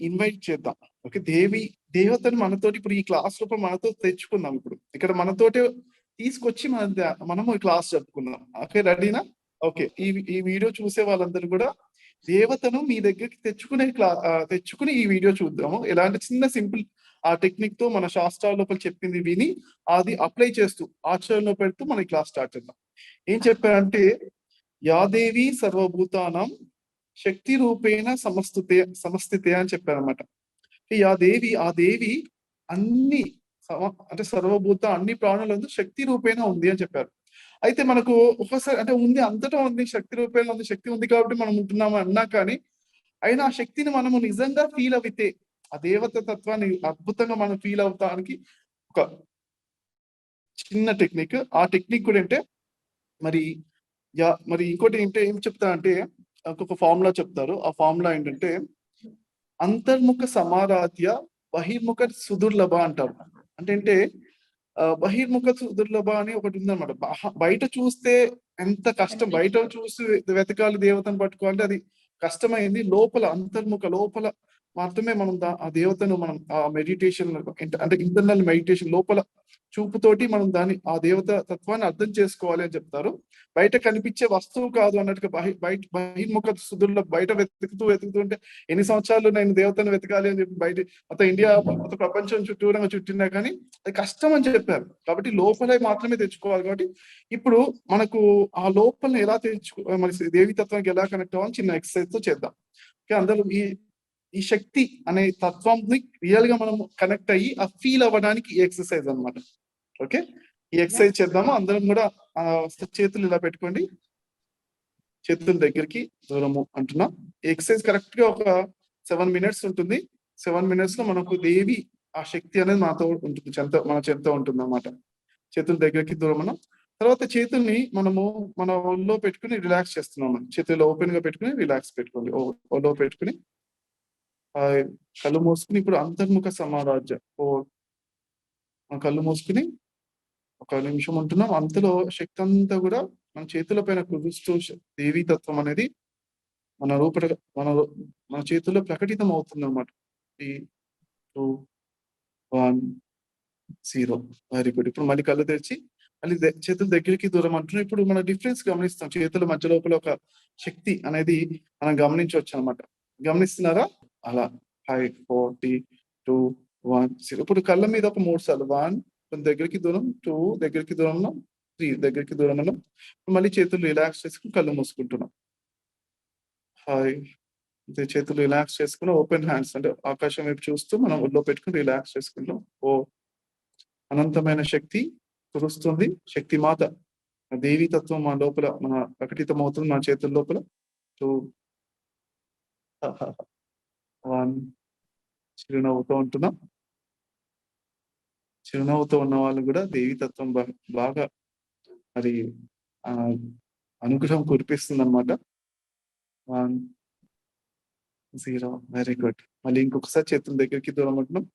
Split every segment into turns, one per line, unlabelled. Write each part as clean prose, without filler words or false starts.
Invite చేద్దాం. Okay, దేవతను మనతోటి ఇప్పుడు ఈ క్లాస్ లోపల మనతో తెచ్చుకుందాం. ఇప్పుడు ఇక్కడ మనతోటి తీసుకొచ్చి మనము ఈ క్లాస్ జరుపుకుందాం. ఓకే, రెడీనా? ఓకే, ఈ వీడియో చూసే వాళ్ళందరూ కూడా దేవతను మీ దగ్గరికి తెచ్చుకుని ఈ వీడియో చూద్దాము. ఎలాంటి చిన్న సింపుల్ ఆ టెక్నిక్ తో మన శాస్త్రాల లోపల చెప్పింది విని అది అప్లై చేస్తూ ఆచరణలో పెడుతూ మన క్లాస్ స్టార్ట్ చేద్దాం. ఏం చెప్పారంటే, యాదేవి సర్వభూతానం శక్తి రూపేణ సమస్థితే అని చెప్పారనమాట. ఆ దేవి అన్ని అంటే సర్వభూత అన్ని ప్రాణులందు శక్తి రూపేణ ఉంది అని చెప్పారు. అయితే మనకు ఒకసారి అంటే ఉంది, అంతటా ఉంది, శక్తి రూపేణ ఉంది, శక్తి ఉంది కాబట్టి మనం ఉంటున్నాము అన్నా కానీ, అయినా ఆ శక్తిని మనము నిజంగా ఫీల్ అవితే, ఆ దేవత తత్వాన్ని అద్భుతంగా మనం ఫీల్ అవటానికి ఒక చిన్న టెక్నిక్. ఆ టెక్నిక్ కూడా అంటే మరి ఇంకోటి ఏంటంటే ఏం చెప్తారంటే, ఒక ఫార్ములా చెప్తారు. ఆ ఫార్ములా ఏంటంటే అంతర్ముఖ సమారాధ్య బహిర్ముఖ సుదుర్లభ అంటారు. అంటే బహిర్ముఖ సుదుర్లభ అని ఒకటి ఉందన్నమాట. బయట చూస్తే ఎంత కష్టం, బయట చూసి వెతకాలి దేవతను పట్టుకోవాలంటే అది కష్టమైంది. లోపల అంతర్ముఖ లోపల మాత్రమే మనం ఆ దేవతను మనం ఆ మెడిటేషన్ అంటే ఇంటర్నల్ మెడిటేషన్ లోపల చూపుతోటి మనం ఆ దేవత తత్వాన్ని అర్థం చేసుకోవాలి అని చెప్తారు. బయట కనిపించే వస్తువు కాదు అన్నట్టుగా బహిర్ముఖ సుదుల్లో బయట వెతుకుతూ ఉంటే ఎన్ని సంవత్సరాలు నేను దేవతను వెతకాలి అని చెప్పి బయట మొత్తం ఇండియా మొత్తం ప్రపంచం చుట్టినా కానీ అది కష్టం అని చెప్పారు. కాబట్టి లోపలే మాత్రమే తెచ్చుకోవాలి. కాబట్టి ఇప్పుడు మనకు ఆ లోపల ఎలా మరి దేవి తత్వానికి ఎలా కనెక్ట్ అవ్వాలి చిన్న ఎక్సర్సైజ్ తో చేద్దాం. అందరూ ఈ శక్తి అనే తత్వంని రియల్ గా మనం కనెక్ట్ అయ్యి ఆ ఫీల్ అవ్వడానికి ఈ ఎక్సర్సైజ్ అనమాట. ఓకే, ఈ ఎక్సర్సైజ్ చేద్దాము. అందరం కూడా చేతులు ఇలా పెట్టుకోండి, చేతుల దగ్గరికి దూరము అంటున్నా. ఈ ఎక్సర్సైజ్ కరెక్ట్ గా ఒక 7 minutes ఉంటుంది. 7 minutes లో మనకు దేవి ఆ శక్తి అనేది మనతో ఉంటుంది, మన చెంత ఉంటుంది అన్నమాట. చేతుల దగ్గరికి దూరం. తర్వాత చేతుల్ని మనము మన ఒళ్ళో పెట్టుకుని రిలాక్స్ చేస్తున్నాము. చేతులు ఓపెన్ గా పెట్టుకుని రిలాక్స్ పెట్టుకోండి. ఒళ్ళో పెట్టుకుని కళ్ళు మూసుకుని ఇప్పుడు అంతర్ముఖ సమారాధ్య కళ్ళు మూసుకుని 1 నిమిషం ఉంటున్నాం. అంతలో శక్తి అంతా కూడా మన చేతుల పైన కుదుస్తూ దేవీ తత్వం అనేది మన మన చేతుల్లో ప్రకటితం అవుతుంది అన్నమాట. 3, 2, 1, 0. Very good. ఇప్పుడు మళ్ళీ కళ్ళు తెరిచి మళ్ళీ చేతుల దగ్గరికి దూరం అంటున్నాం. ఇప్పుడు మన డిఫరెన్స్ గమనిస్తాం. చేతుల మధ్య లోపల ఒక శక్తి అనేది మనం గమనించవచ్చు అనమాట. గమనిస్తున్నారా? అలా 5, 4, 3, 2, 1, 0. ఇప్పుడు కళ్ళ మీద ఒక 3 సార్లు 1 దగ్గరికి దూరం, 2 దగ్గరికి దూరంలో, 3 దగ్గరికి దూరంలో. మళ్ళీ చేతులు రిలాక్స్ చేసుకుని కళ్ళు మూసుకుంటున్నాం. 5 చేతులు రిలాక్స్ చేసుకుని ఓపెన్ హ్యాండ్స్ అంటే ఆకాశం వైపు చూస్తూ మనం ఒళ్ళో పెట్టుకుని రిలాక్స్ చేసుకుంటాం. అనంతమైన శక్తి కురుస్తుంది. శక్తి మాత దేవీ తత్వం మన లోపల మన ప్రకటితం అవుతుంది మన చేతుల లోపల. 2, 1 చిరునవ్వుతో ఉంటున్నాం. చిరునవ్వుతో ఉన్న వాళ్ళు కూడా దేవీ తత్వం బాగా మరి అనుగ్రహం కురిపిస్తుంది అనమాట. 1, 0. Very good. మళ్ళీ ఇంకొకసారి చేతుల దగ్గరికి దూరం ఉంటున్నాం.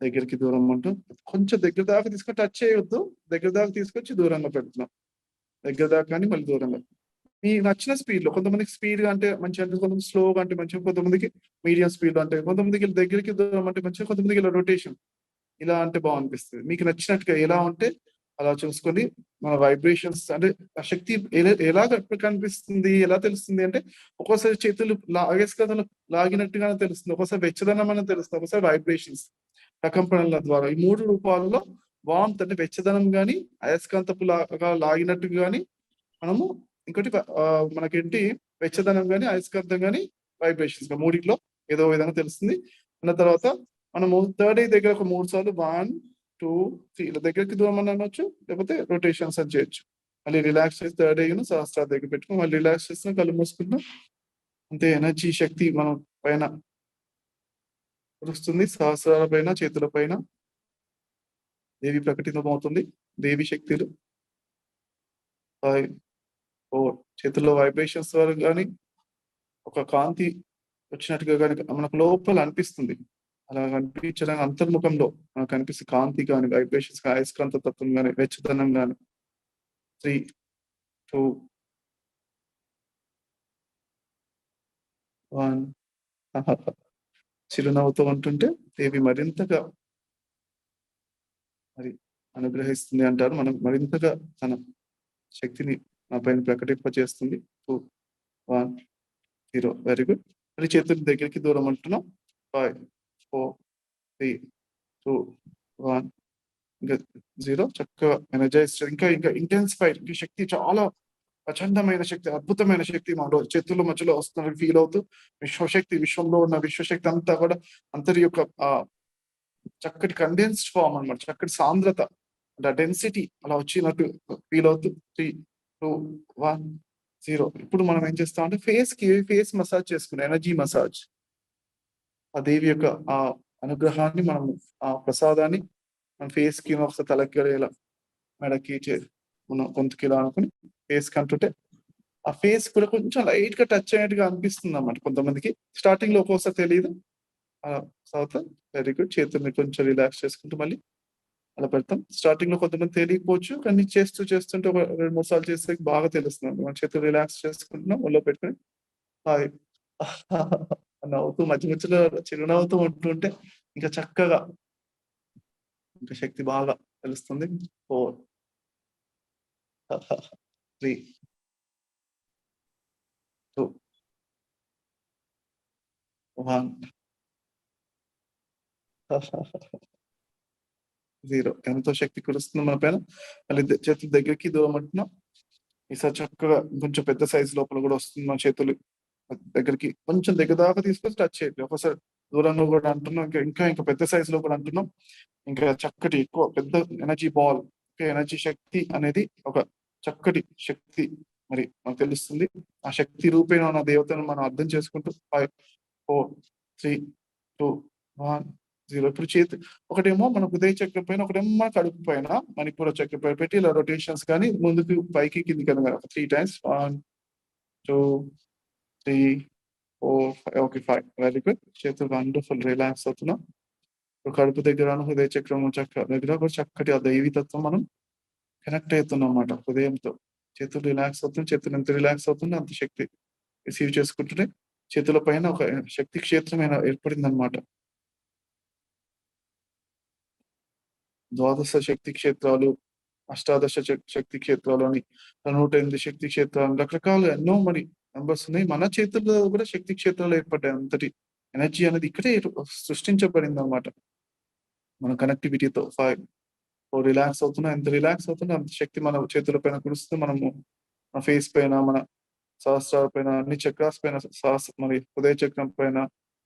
దగ్గరికి దూరం ఉంటూ కొంచెం దగ్గర దాకా తీసుకొని టచ్ చేయొద్దు. దగ్గర దాకా తీసుకొచ్చి దూరంగా పెడుతున్నాం. దగ్గర దాకా కానీ మళ్ళీ దూరంగా. మీకు నచ్చిన స్పీడ్ లో, కొంతమందికి స్పీడ్ గా అంటే మంచిగా, కొంతమంది స్లోగా అంటే మంచిగా, కొంతమందికి మీడియం స్పీడ్ లో అంటే, కొంతమందికి దగ్గరికి దూరం అంటే మంచిగా, కొంతమందికి ఇలా రొటేషన్ ఇలా అంటే బాగా అనిపిస్తుంది. మీకు నచ్చినట్టుగా ఎలా ఉంటే అలా చూసుకొని మన వైబ్రేషన్స్ అంటే ఆ శక్తి ఎలా కనిపిస్తుంది, ఎలా తెలుస్తుంది అంటే ఒక్కోసారి చేతులు లాగినట్టుగానే తెలుస్తుంది, ఒక్కోసారి వెచ్చదనం అనేది తెలుస్తుంది, ఒక్కోసారి వైబ్రేషన్స్ ప్రకంపనల ద్వారా. ఈ 3 రూపాల్లో వార్మ్త్ అంటే వెచ్చదనం గాని, అయస్కాంతపు లాగినట్టు గాని మనము, ఇంకోటి మనకేంటి వెచ్చదనం గాని, అయస్కాంతం గాని, వైబ్రేషన్స్ మూడిట్లో ఏదో విధంగా తెలుస్తుంది. అన్న తర్వాత మనము థర్డ్ ఐ దగ్గర ఒక 3 సార్లు 1, 2, 3 ఇలా దగ్గరికి దూరం అని అనొచ్చు, లేకపోతే రొటేషన్స్ అని చేయొచ్చు. మళ్ళీ రిలాక్స్ చేసి థర్డ్ ఐను సహస్రాల దగ్గర పెట్టుకుని మళ్ళీ రిలాక్స్ చేస్తున్నాం, కళ్ళు మూసుకుంటున్నాం. అంతే ఎనర్జీ శక్తి మనం పైన కురుస్తుంది. సహస్రాల పైన, చేతుల పైన దేవి ప్రకటితం అవుతుంది. దేవి శక్తులు 5, 4 చేతుల్లో వైబ్రేషన్స్ ద్వారా కానీ, ఒక కాంతి వచ్చినట్టుగా కానీ మనకు లోపల అనిపిస్తుంది. అలా కనిపించడానికి అంతర్ముఖంలో మనకు కనిపిస్తుంది కాంతి కానీ, వైబ్రేషన్స్ కానీ, అయస్కాంత తత్వం కానీ, వెచ్చదనం కానీ. 3, 2, 1. చిరునవ్వుతో ఉంటుంటే దేవి మరింతగా మరి అనుగ్రహిస్తుంది అంటారు. మనం మరింతగా తన శక్తిని నా పైన ప్రకటింపజేస్తుంది. 2, 1, 0 వెరీ గుడ్. మళ్ళీ చేతులు దగ్గరికి దూరం అంటున్నాం. 5, 4, 3, 2, 1 ఇంకా 0 చక్కగా ఎనర్జైజ్డ్ ఇంకా ఇంకా ఇంటెన్సిఫైడ్ ఈ శక్తి చాలా ప్రచండమైన శక్తి, అద్భుతమైన శక్తి మన చేతుల మధ్యలో వస్తున్నట్టు ఫీల్ అవుతూ విశ్వశక్తి, విశ్వంలో ఉన్న విశ్వశక్తి అంతా కూడా అంతరి యొక్క చక్కటి కండెన్స్డ్ ఫామ్ అన్నమాట. చక్కటి సాంద్రత అంటే డెన్సిటీ అలా వచ్చినట్టు ఫీల్ అవుతూ 3, 2, 1, 0. ఇప్పుడు మనం ఏం చేస్తాం అంటే ఫేస్ మసాజ్ చేసుకున్నాం, ఎనర్జీ మసాజ్. ఆ దేవి యొక్క ఆ అనుగ్రహాన్ని మనం ఆ ప్రసాదాన్ని మన ఫేస్ కి ఒకసారి తలకి ఇలా మెడకి మనం గొంతుకి ఇలా అనుకుని ఫేస్ కి అంటుంటే ఆ ఫేస్ కూడా కొంచెం లైట్ గా టచ్ అయినట్టుగా అనిపిస్తుంది అన్నమాట కొంతమందికి. స్టార్టింగ్ లో ఒక్కోసారి తెలియదు. తర్వాత వెరీ గుడ్. చేతుల్ని కొంచెం రిలాక్స్ చేసుకుంటూ మళ్ళీ అలా పెడతాం. స్టార్టింగ్ లో కొంతమంది తెలియకపోవచ్చు, కానీ చేస్తుంటే ఒక 2-3 సార్లు చేస్తే బాగా తెలుస్తుంది. మన చేతులు రిలాక్స్ చేసుకుంటున్నాం, ఒళ్ళో పెట్టుకుని హాయ్ నవ్వుతూ మధ్య మధ్యలో చిరునవ్వుతూ ఉంటుంటే ఇంకా చక్కగా ఇంకా శక్తి బాగా తెలుస్తుంది. 4, 3, 2, 1 0. ఎంతో శక్తి కురుస్తుంది మన పైన. మళ్ళీ చేతులు దగ్గరికి దూరం అంటున్నాం. ఈసారి చక్కగా కొంచెం పెద్ద సైజు లోపల కూడా వస్తుంది మన చేతులు దగ్గరికి. కొంచెం దగ్గర దాకా తీసుకొని టచ్ చేయండి. ఒకసారి దూరంగా కూడా అంటున్నాం, ఇంకా పెద్ద సైజులో కూడా అంటున్నాం. ఇంకా చక్కటి ఎక్కువ పెద్ద ఎనర్జీ బాల్, ఎనర్జీ శక్తి అనేది ఒక చక్కటి శక్తి మరి మనకు తెలుస్తుంది. ఆ శక్తి రూపేణ ఉన్న దేవతను మనం అర్థం చేసుకుంటూ 5, 4, 3, 2, 1, 0. ఇప్పుడు చేతి ఒకటేమో మన హృదయ చక్రం పైన, ఒకటేమో మన కడుపు పైన మణిపూర చక్రం పైన పెట్టి ఇలా రొటేషన్స్ కానీ ముందుకు పైకి కిందికి అనగా 3 times 1, 2, 3, 4, 5. Okay 5 very good. చేతులు వండర్ఫుల్ రిలాక్స్ అవుతున్నాం. కడుపు దగ్గర హృదయ చక్రం దగ్గర కూడా చక్కటి ఆ దైవీతత్వం మనం కనెక్ట్ అవుతున్నాం అన్నమాట హృదయంతో. చేతులు రిలాక్స్ అవుతుంది. చేతులు ఎంత రిలాక్స్ అవుతుంది అంత శక్తి రిసీవ్ చేసుకుంటూనే చేతుల పైన ఒక శక్తి క్షేత్రమైన ఏర్పడింది అనమాట. ద్వాదశ శక్తి క్షేత్రాలు, అష్టాదశ శక్తి క్షేత్రాలు అని 108 శక్తి క్షేత్రాలు రకరకాల ఎన్నో మరి నంబర్స్ ఉన్నాయి. మన చేతుల్లో కూడా శక్తి క్షేత్రాలు ఏర్పడ్డాయి. అంతటి ఎనర్జీ అనేది ఇక్కడే సృష్టించబడింది అనమాట మన కనెక్టివిటీతో. 5, 4 రిలాక్స్ అవుతున్నా, ఎంత రిలాక్స్ అవుతున్నా అంత శక్తి మన చేతుల పైన కురుస్తూ మనము మన ఫేస్ పైన, మన సహస్రాల పైన, అన్ని చక్రాస్ పైన, మరి హృదయ చక్రం పైన,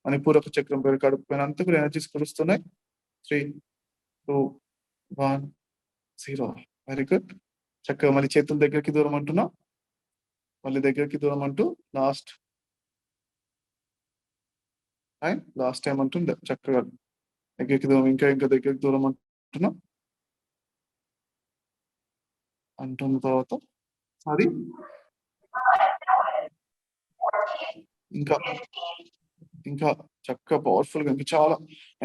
మణిపూరక చక్రం పైన, కడుపు పైన అంతా కూడా ఎనర్జీస్ కురుస్తున్నాయి. 3, 2, 1, 0 వెరీ గుడ్. చక్కగా మళ్ళీ చేతుల దగ్గరికి దూరం అంటున్నాం. మళ్ళీ దగ్గరికి దూరం అంటూ లాస్ట్ టైం అంటుంది చక్కగా దగ్గరికి దూరం, ఇంకా దగ్గరికి దూరం అంటున్నాం. అంటున్న తర్వాత అది ఇంకా ఇంకా చక్కగా పవర్ఫుల్ గా ఇంకా చాలా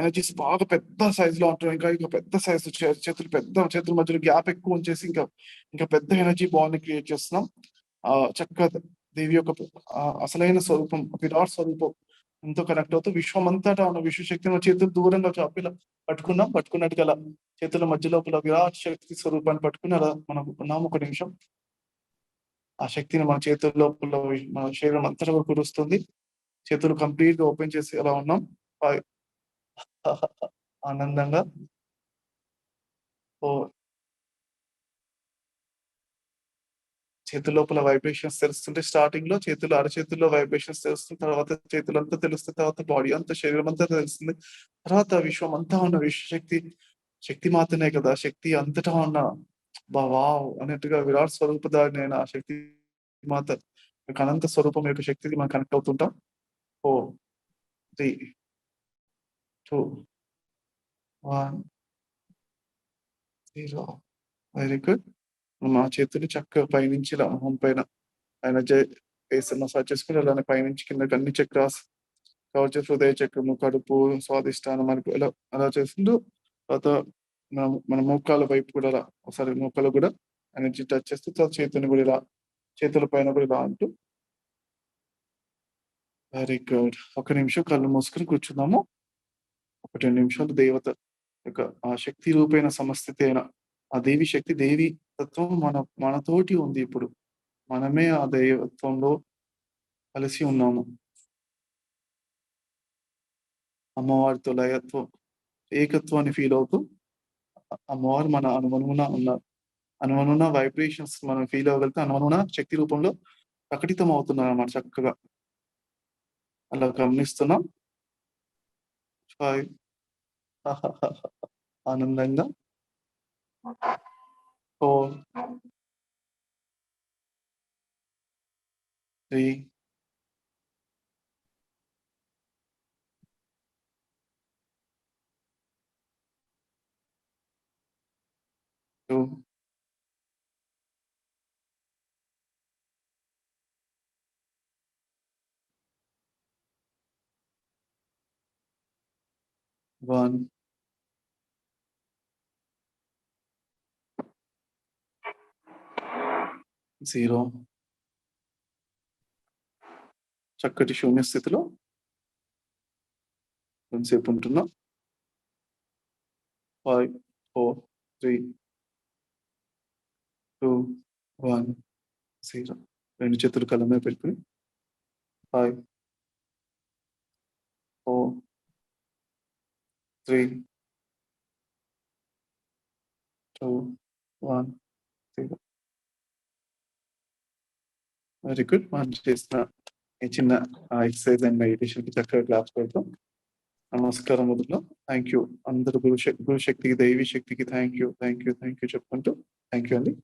ఎనర్జీస్ బాగా పెద్ద సైజ్ లో ఉంటున్నాయి. ఇంకా పెద్ద సైజ్ చేతులు, పెద్ద చేతుల మధ్యలో గ్యాప్ ఎక్కువ ఉంచేసి ఇంకా పెద్ద ఎనర్జీ బాల్ ని క్రియేట్ చేస్తున్నాం. చక్కగా దేవి యొక్క అసలైన స్వరూపం, విరాట్ స్వరూపం ఎంతో కనెక్ట్ అవుతూ విశ్వమంతటా ఉన్న విశ్వశక్తిని చేతులు దూరంగా చాపిలా పట్టుకున్నట్టు గల చేతుల మధ్య లోపల విరాట్ శక్తి స్వరూపాన్ని పట్టుకుని అలా మనం ఉన్నాము. ఒక నిమిషం ఆ శక్తిని మన చేతుల లోపల మన శరీరం అంతటా కురుస్తుంది. చేతులు కంప్లీట్ గా ఓపెన్ చేసి అలా ఉన్నాం. ఆనందంగా చేతుల లోపల వైబ్రేషన్స్ తెలుస్తుంటే స్టార్టింగ్ లో చేతులు అరచేతుల్లో వైబ్రేషన్స్ తెలుస్తుంది. తర్వాత చేతులంతా తెలుస్తుంది. తర్వాత బాడీ అంతా, శరీరం అంతా తెలుస్తుంది. తర్వాత విశ్వం అంతా ఉన్న శక్తి మాత్రమే కదా, శక్తి అంతటా ఉన్న వావ్ అన్నట్టుగా విరాట్ స్వరూపదారిని అయిన ఆ శక్తి మాత అనంత స్వరూపం యొక్క శక్తికి మనం కనెక్ట్ అవుతుంటాం. 4, 3, 2, 1, 0 very good. మా చేతులు చక్కగా పైనుంచి ఇలా మొహం పైన ఫేస్ మసాజ్ చేసుకుని అలానే పైనుంచి కిందకి అన్ని చక్రాస్ కవర్ చేసి హృదయ చక్రము, కడుపు, స్వాదిష్టానం మనకు అలా చేస్తుంటూ తర్వాత మన మోకాల వైపు కూడా అలా ఒకసారి మోకాలు కూడా ఎనర్జీ టచ్ చేస్తూ తర్వాత చేతుని కూడా ఇలా చేతుల పైన కూడా ఇలా అంటూ వెరీ గుడ్. ఒక నిమిషం కళ్ళు మూసుకొని కూర్చుందాము. ఒక 2 నిమిషాలు దేవత యొక్క ఆ శక్తి రూపైన సమస్థితి అయిన ఆ దేవి శక్తి, దేవి తత్వం మనతోటి ఉంది ఇప్పుడు. మనమే ఆ దైవత్వంలో కలిసి ఉన్నాము. అమ్మవారితో లయత్వం, ఏకత్వాన్ని ఫీల్ అవుతూ అమ్మవారు మన అనువనువున ఉన్నారు. అనువనువున వైబ్రేషన్స్ మనం ఫీల్ అవ్వగలిగితే అనువనువున శక్తి రూపంలో ప్రకటితం అవుతున్నారన్నమాట చక్కగా. అలా గమనిస్తున్నాం. 5 ఆనందంగా 4, 3, 2, 1, 0. చక్కటి శూన్య స్థితిలో కొంతసేపు ఉంటున్నాం. 5, 4, 3, 2, 1, 0. 2 చేతులు కళ్ళ మీద పెట్టుకుని 5, 4, 3, 2, 1, 0. Very good. మనం చేసిన ఈ చిన్న ఎక్సర్సైజ్ అండ్ మెడిటేషన్‌కి చక్కగా క్లాప్స్ కొడతాం. నమస్కారం మొదట్లో. Thank you. అందరూ గురు శక్తికి, దైవీ శక్తికి థాంక్ యూ చెప్పుకుంటూ థాంక్ యూ అండి.